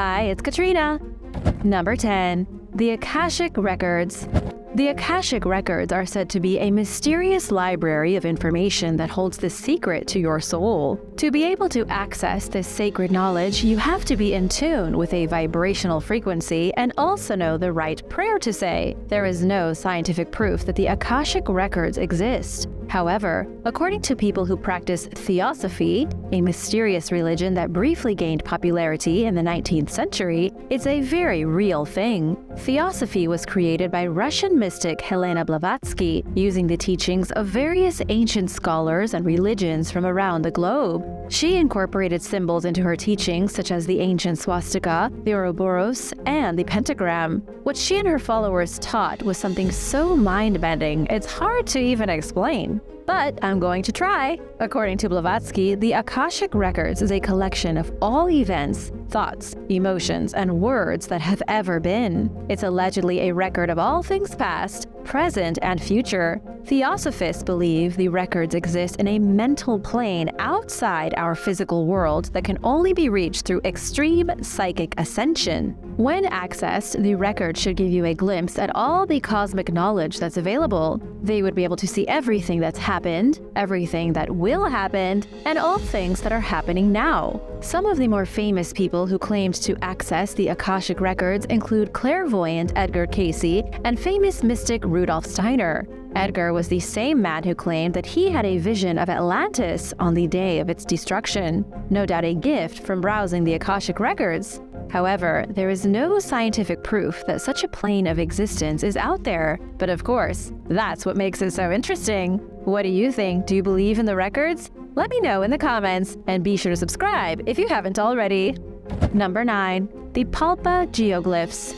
Hi, it's Katrina. Number 10. The Akashic Records. The Akashic Records are said to be a mysterious library of information that holds the secret to your soul. To be able to access this sacred knowledge, you have to be in tune with a vibrational frequency and also know the right prayer to say. There is no scientific proof that the Akashic Records exist. However, according to people who practice Theosophy, a mysterious religion that briefly gained popularity in the 19th century, it's a very real thing. Theosophy was created by Russian mystic Helena Blavatsky, using the teachings of various ancient scholars and religions from around the globe. She incorporated symbols into her teachings such as the ancient swastika, the Ouroboros, and the pentagram. What she and her followers taught was something so mind-bending, it's hard to even explain. But I'm going to try. According to Blavatsky, the Akashic Records is a collection of all events, thoughts, emotions, and words that have ever been. It's allegedly a record of all things past, present, and future. Theosophists believe the records exist in a mental plane outside our physical world that can only be reached through extreme psychic ascension. When accessed, the record should give you a glimpse at all the cosmic knowledge that's available. They would be able to see everything that's happened, everything that will happen, and all things that are happening now. Some of the more famous people who claimed to access the Akashic Records include clairvoyant Edgar Cayce and famous mystic Rudolf Steiner. Edgar was the same man who claimed that he had a vision of Atlantis on the day of its destruction, no doubt a gift from browsing the Akashic Records. However, there is no scientific proof that such a plane of existence is out there. But of course, that's what makes it so interesting. What do you think? Do you believe in the records? Let me know in the comments, and be sure to subscribe if you haven't already. Number 9. The Palpa Geoglyphs.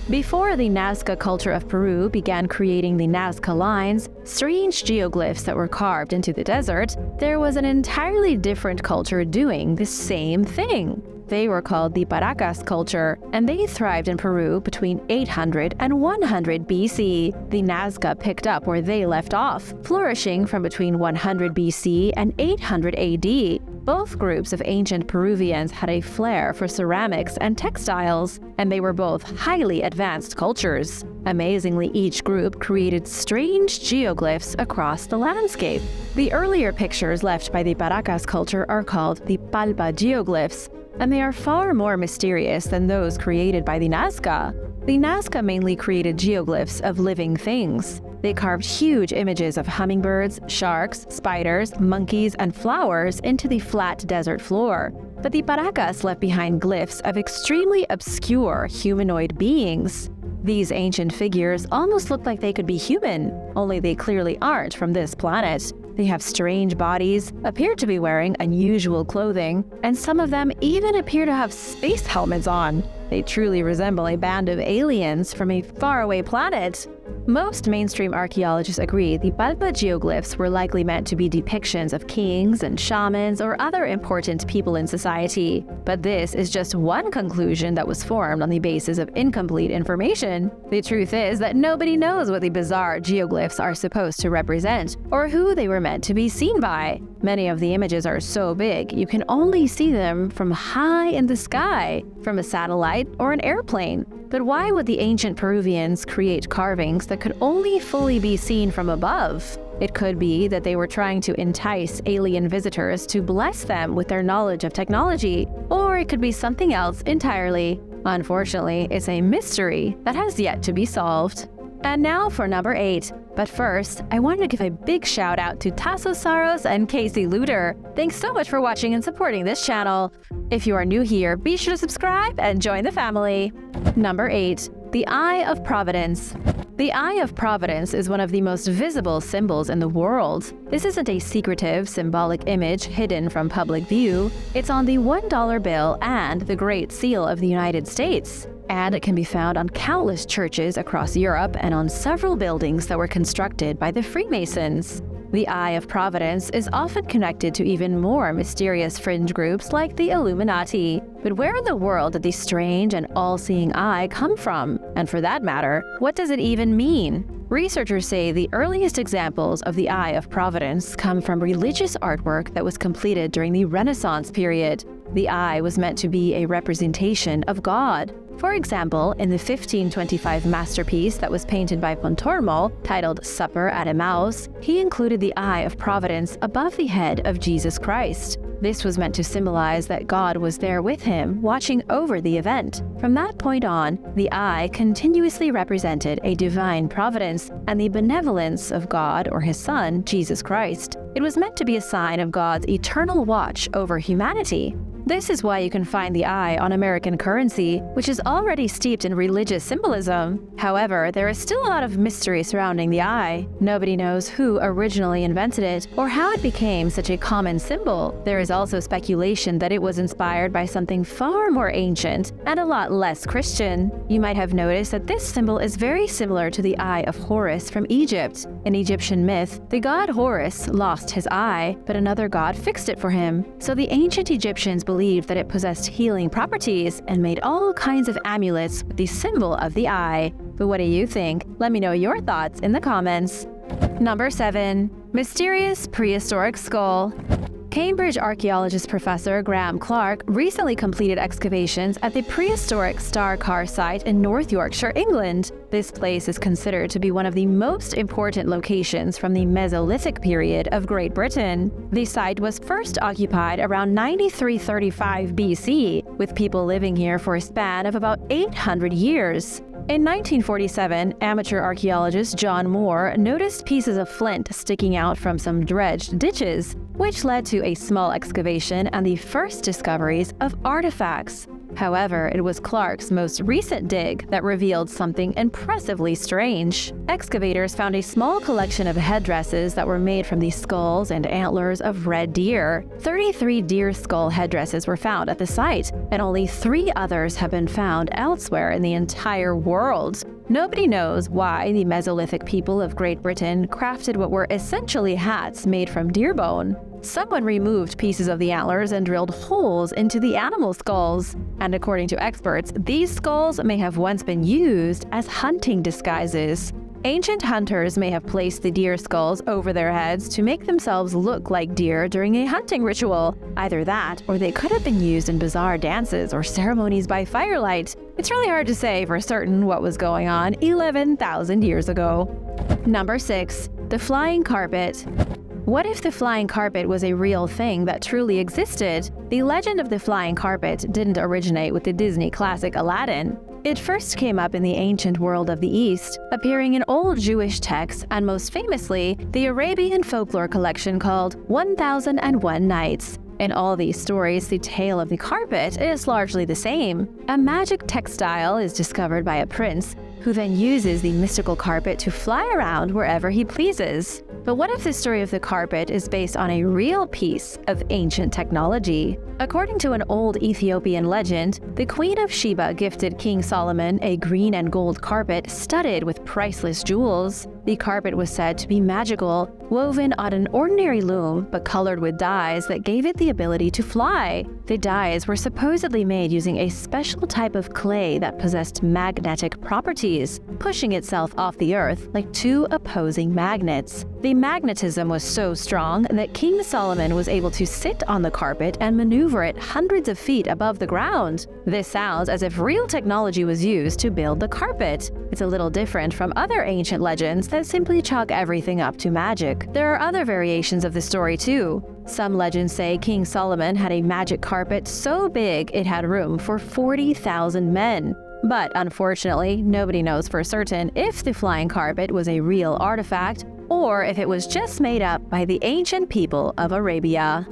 Before the Nazca culture of Peru began creating the Nazca Lines, strange geoglyphs that were carved into the desert, there was an entirely different culture doing the same thing. They were called the Paracas culture, and they thrived in Peru between 800 and 100 BC. The Nazca picked up where they left off, flourishing from between 100 BC and 800 AD. Both groups of ancient Peruvians had a flair for ceramics and textiles, and they were both highly advanced cultures. Amazingly, each group created strange geoglyphs across the landscape. The earlier pictures left by the Paracas culture are called the Palpa geoglyphs, and they are far more mysterious than those created by the Nazca. The Nazca mainly created geoglyphs of living things. They carved huge images of hummingbirds, sharks, spiders, monkeys, and flowers into the flat desert floor. But the Paracas left behind glyphs of extremely obscure humanoid beings. These ancient figures almost look like they could be human, only they clearly aren't from this planet. They have strange bodies, appear to be wearing unusual clothing, and some of them even appear to have space helmets on. They truly resemble a band of aliens from a faraway planet. Most mainstream archaeologists agree the Palpa geoglyphs were likely meant to be depictions of kings and shamans or other important people in society. But this is just one conclusion that was formed on the basis of incomplete information. The truth is that nobody knows what the bizarre geoglyphs are supposed to represent or who they were meant to be seen by. Many of the images are so big you can only see them from high in the sky, from a satellite or an airplane. But why would the ancient Peruvians create carvings that could only fully be seen from above? It could be that they were trying to entice alien visitors to bless them with their knowledge of technology, or it could be something else entirely. Unfortunately, it's a mystery that has yet to be solved. And now for number 8. But first, I wanted to give a big shout out to Tasso Saros and Casey Luter. Thanks so much for watching and supporting this channel. If you are new here, be sure to subscribe and join the family. Number 8. The Eye of Providence. The Eye of Providence is one of the most visible symbols in the world. This isn't a secretive, symbolic image hidden from public view. It's on the $1 bill and the Great Seal of the United States. And it can be found on countless churches across Europe and on several buildings that were constructed by the Freemasons. The Eye of Providence is often connected to even more mysterious fringe groups like the Illuminati. But where in the world did the strange and all-seeing eye come from? And for that matter, what does it even mean? Researchers say the earliest examples of the Eye of Providence come from religious artwork that was completed during the Renaissance period. The eye was meant to be a representation of God. For example, in the 1525 masterpiece that was painted by Pontormo, titled Supper at Emmaus, he included the Eye of Providence above the head of Jesus Christ. This was meant to symbolize that God was there with him, watching over the event. From that point on, the eye continuously represented a divine providence and the benevolence of God or his Son, Jesus Christ. It was meant to be a sign of God's eternal watch over humanity. This is why you can find the eye on American currency, which is already steeped in religious symbolism. However, there is still a lot of mystery surrounding the eye. Nobody knows who originally invented it or how it became such a common symbol. There is also speculation that it was inspired by something far more ancient and a lot less Christian. You might have noticed that this symbol is very similar to the Eye of Horus from Egypt. In Egyptian myth, the god Horus lost his eye, but another god fixed it for him. So the ancient Egyptians believed that it possessed healing properties and made all kinds of amulets with the symbol of the eye. But what do you think? Let me know your thoughts in the comments. Number 7. Mysterious prehistoric skull. Cambridge archaeologist Professor Graham Clark recently completed excavations at the prehistoric Star Car site in North Yorkshire, England. This place is considered to be one of the most important locations from the Mesolithic period of Great Britain. The site was first occupied around 9335 BC, with people living here for a span of about 800 years. In 1947, amateur archaeologist John Moore noticed pieces of flint sticking out from some dredged ditches, which led to a small excavation and the first discoveries of artifacts. However, it was Clark's most recent dig that revealed something impressively strange. Excavators found a small collection of headdresses that were made from the skulls and antlers of red deer. 33 deer skull headdresses were found at the site, and only 3 others have been found elsewhere in the entire world. Nobody knows why the Mesolithic people of Great Britain crafted what were essentially hats made from deer bone. Someone removed pieces of the antlers and drilled holes into the animal skulls. And according to experts, these skulls may have once been used as hunting disguises. Ancient hunters may have placed the deer skulls over their heads to make themselves look like deer during a hunting ritual. Either that, or they could have been used in bizarre dances or ceremonies by firelight. It's really hard to say for certain what was going on 11,000 years ago. Number 6. The flying carpet. What if the flying carpet was a real thing that truly existed? The legend of the flying carpet didn't originate with the Disney classic Aladdin. It first came up in the ancient world of the East, appearing in old Jewish texts and most famously, the Arabian folklore collection called 1001 Nights. In all these stories, the tale of the carpet is largely the same. A magic textile is discovered by a prince, who then uses the mystical carpet to fly around wherever he pleases. But what if the story of the carpet is based on a real piece of ancient technology? According to an old Ethiopian legend, the Queen of Sheba gifted King Solomon a green and gold carpet studded with priceless jewels. The carpet was said to be magical, woven on an ordinary loom but colored with dyes that gave it the ability to fly. The dyes were supposedly made using a special type of clay that possessed magnetic properties, pushing itself off the earth like 2 opposing magnets. The magnetism was so strong that King Solomon was able to sit on the carpet and maneuver it hundreds of feet above the ground. This sounds as if real technology was used to build the carpet. It's a little different from other ancient legends that simply chalk everything up to magic. There are other variations of the story too. Some legends say King Solomon had a magic carpet so big it had room for 40,000 men. But unfortunately, nobody knows for certain if the flying carpet was a real artifact or if it was just made up by the ancient people of Arabia.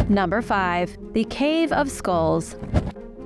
Number 5. The Cave of Skulls.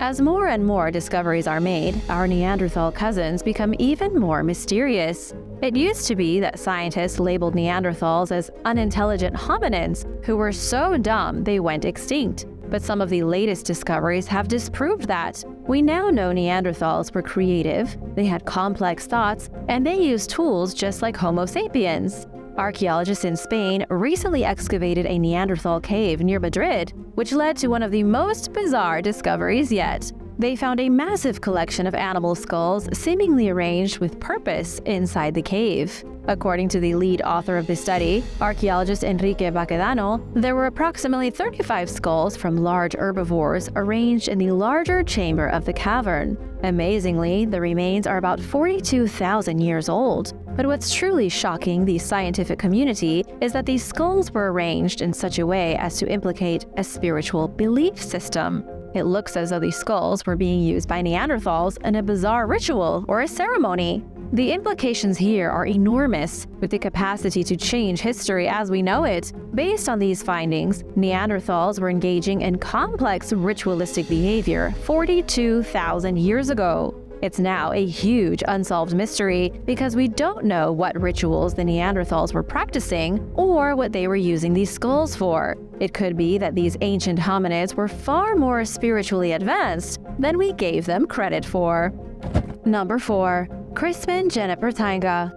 As more and more discoveries are made, our Neanderthal cousins become even more mysterious. It used to be that scientists labeled Neanderthals as unintelligent hominins who were so dumb they went extinct. But some of the latest discoveries have disproved that. We now know Neanderthals were creative, they had complex thoughts, and they used tools just like Homo sapiens. Archaeologists in Spain recently excavated a Neanderthal cave near Madrid, which led to one of the most bizarre discoveries yet. They found a massive collection of animal skulls seemingly arranged with purpose inside the cave. According to the lead author of the study, archaeologist Enrique Baquedano, there were approximately 35 skulls from large herbivores arranged in the larger chamber of the cavern. Amazingly, the remains are about 42,000 years old. But what's truly shocking the scientific community is that these skulls were arranged in such a way as to implicate a spiritual belief system. It looks as though these skulls were being used by Neanderthals in a bizarre ritual or a ceremony. The implications here are enormous, with the capacity to change history as we know it. Based on these findings, Neanderthals were engaging in complex ritualistic behavior 42,000 years ago. It's now a huge unsolved mystery because we don't know what rituals the Neanderthals were practicing or what they were using these skulls for. It could be that these ancient hominids were far more spiritually advanced than we gave them credit for. Number 4. Crispin Jennepertanga.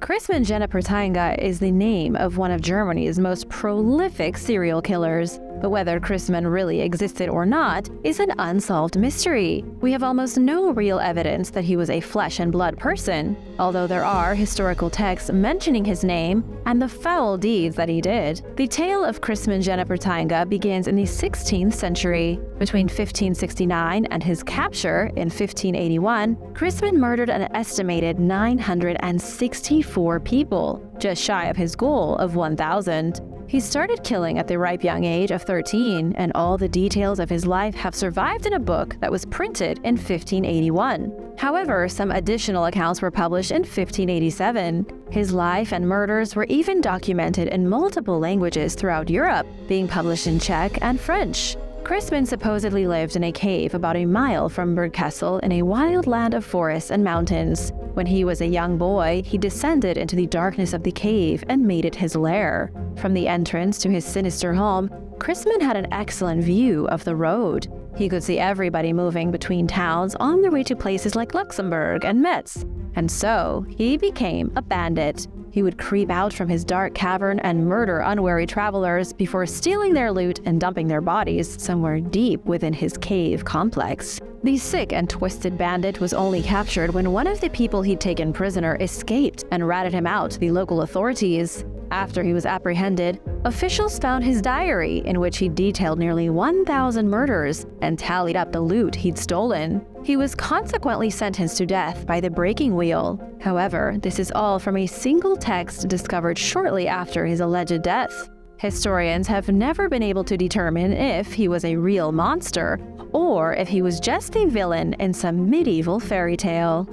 Crispin Jennepertanga is the name of one of Germany's most prolific serial killers. But whether Crispin really existed or not is an unsolved mystery. We have almost no real evidence that he was a flesh and blood person, although there are historical texts mentioning his name and the foul deeds that he did. The tale of Crispin Jennepertanga begins in the 16th century. Between 1569 and his capture in 1581, Crispin murdered an estimated 964 people, just shy of his goal of 1,000. He started killing at the ripe young age of 13, and all the details of his life have survived in a book that was printed in 1581. However, some additional accounts were published in 1587. His life and murders were even documented in multiple languages throughout Europe, being published in Czech and French. Crispin supposedly lived in a cave about a mile from Burgkessel in a wild land of forests and mountains. When he was a young boy, he descended into the darkness of the cave and made it his lair. From the entrance to his sinister home, Crispin had an excellent view of the road. He could see everybody moving between towns on their way to places like Luxembourg and Metz. And so, he became a bandit. He would creep out from his dark cavern and murder unwary travelers before stealing their loot and dumping their bodies somewhere deep within his cave complex. The sick and twisted bandit was only captured when one of the people he'd taken prisoner escaped and ratted him out to the local authorities. After he was apprehended, officials found his diary in which he detailed nearly 1,000 murders and tallied up the loot he'd stolen. He was consequently sentenced to death by the breaking wheel. However, this is all from a single text discovered shortly after his alleged death. Historians have never been able to determine if he was a real monster or if he was just a villain in some medieval fairy tale.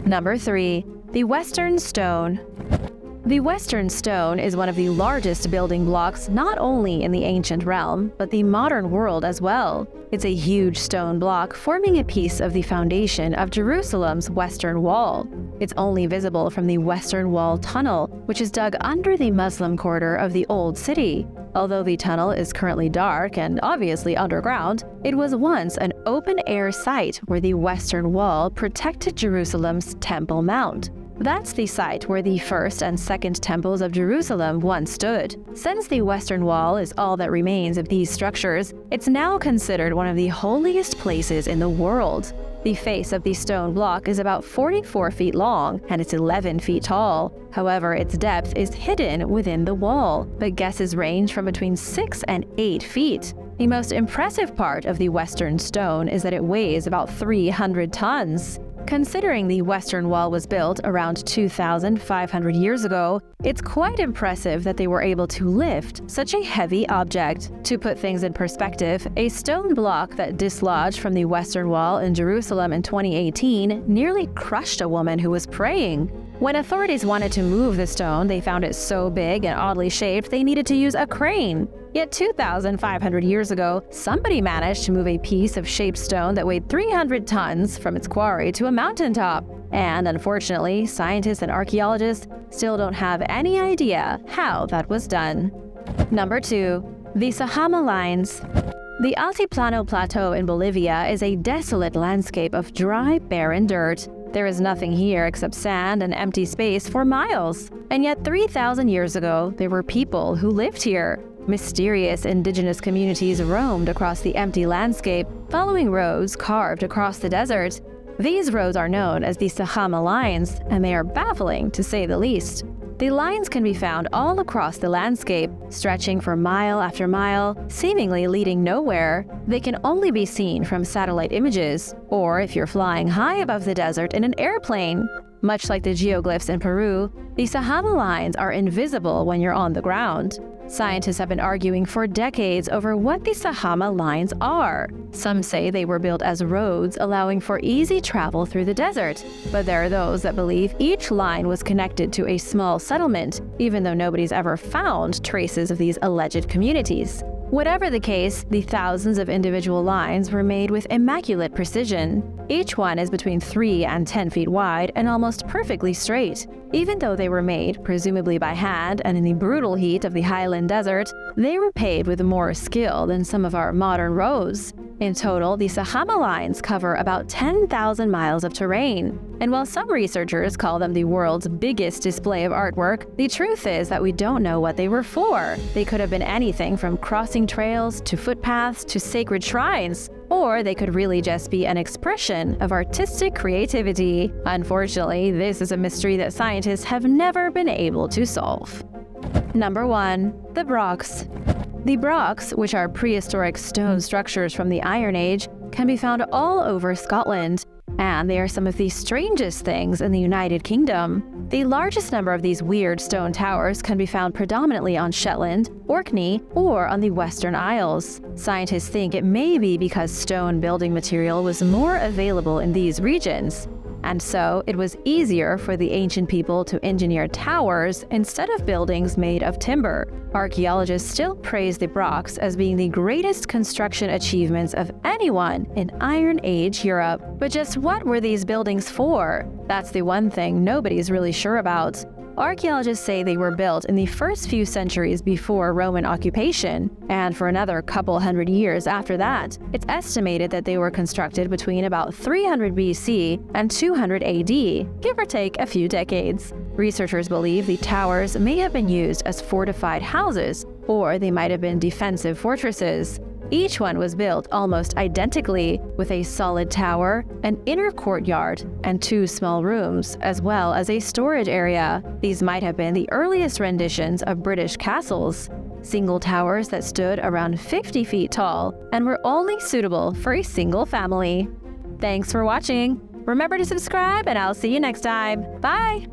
Number 3. The Western Stone. The Western Stone is one of the largest building blocks not only in the ancient realm, but the modern world as well. It's a huge stone block forming a piece of the foundation of Jerusalem's Western Wall. It's only visible from the Western Wall tunnel, which is dug under the Muslim quarter of the Old City. Although the tunnel is currently dark and obviously underground, it was once an open-air site where the Western Wall protected Jerusalem's Temple Mount. That's the site where the first and second temples of Jerusalem once stood. Since the Western Wall is all that remains of these structures, it's now considered one of the holiest places in the world. The face of the stone block is about 44 feet long and it's 11 feet tall. However, its depth is hidden within the wall, but guesses range from between 6 and 8 feet. The most impressive part of the Western Stone is that it weighs about 300 tons. Considering the Western Wall was built around 2,500 years ago, it's quite impressive that they were able to lift such a heavy object. To put things in perspective, a stone block that dislodged from the Western Wall in Jerusalem in 2018 nearly crushed a woman who was praying. When authorities wanted to move the stone, they found it so big and oddly shaped they needed to use a crane. Yet 2,500 years ago, somebody managed to move a piece of shaped stone that weighed 300 tons from its quarry to a mountaintop. And unfortunately, scientists and archaeologists still don't have any idea how that was done. Number 2. The Sajama Lines. The Altiplano Plateau in Bolivia is a desolate landscape of dry, barren dirt. There is nothing here except sand and empty space for miles. And yet 3,000 years ago, there were people who lived here. Mysterious indigenous communities roamed across the empty landscape, following roads carved across the desert. These roads are known as the Sajama Lines, and they are baffling to say the least. The lines can be found all across the landscape, stretching for mile after mile, seemingly leading nowhere. They can only be seen from satellite images, or if you're flying high above the desert in an airplane. Much like the geoglyphs in Peru, the Sajama Lines are invisible when you're on the ground. Scientists have been arguing for decades over what the Sajama Lines are. Some say they were built as roads, allowing for easy travel through the desert. But there are those that believe each line was connected to a small settlement, even though nobody's ever found traces of these alleged communities. Whatever the case, the thousands of individual lines were made with immaculate precision. Each one is between 3 and 10 feet wide and almost perfectly straight. Even though they were made, presumably by hand and in the brutal heat of the highland desert, they were paved with more skill than some of our modern roads. In total, the Sajama Lines cover about 10,000 miles of terrain. And while some researchers call them the world's biggest display of artwork, the truth is that we don't know what they were for. They could have been anything from crossing trails to footpaths to sacred shrines. Or they could really just be an expression of artistic creativity. Unfortunately, this is a mystery that scientists have never been able to solve. Number 1. The Brochs. The Brochs, which are prehistoric stone structures from the Iron Age, can be found all over Scotland, and they are some of the strangest things in the United Kingdom. The largest number of these weird stone towers can be found predominantly on Shetland, Orkney, or on the Western Isles. Scientists think it may be because stone building material was more available in these regions, and so it was easier for the ancient people to engineer towers instead of buildings made of timber. Archaeologists still praise the Brochs as being the greatest construction achievements of anyone in Iron Age Europe. But just what were these buildings for? That's the one thing nobody's really sure about. Archaeologists say they were built in the first few centuries before Roman occupation, and for another couple hundred years after that. It's estimated that they were constructed between about 300 BC and 200 AD, give or take a few decades. Researchers believe the towers may have been used as fortified houses, or they might have been defensive fortresses. Each one was built almost identically, with a solid tower, an inner courtyard, and 2 small rooms, as well as a storage area. These might have been the earliest renditions of British castles, single towers that stood around 50 feet tall and were only suitable for a single family. Thanks for watching! Remember to subscribe, and I'll see you next time. Bye!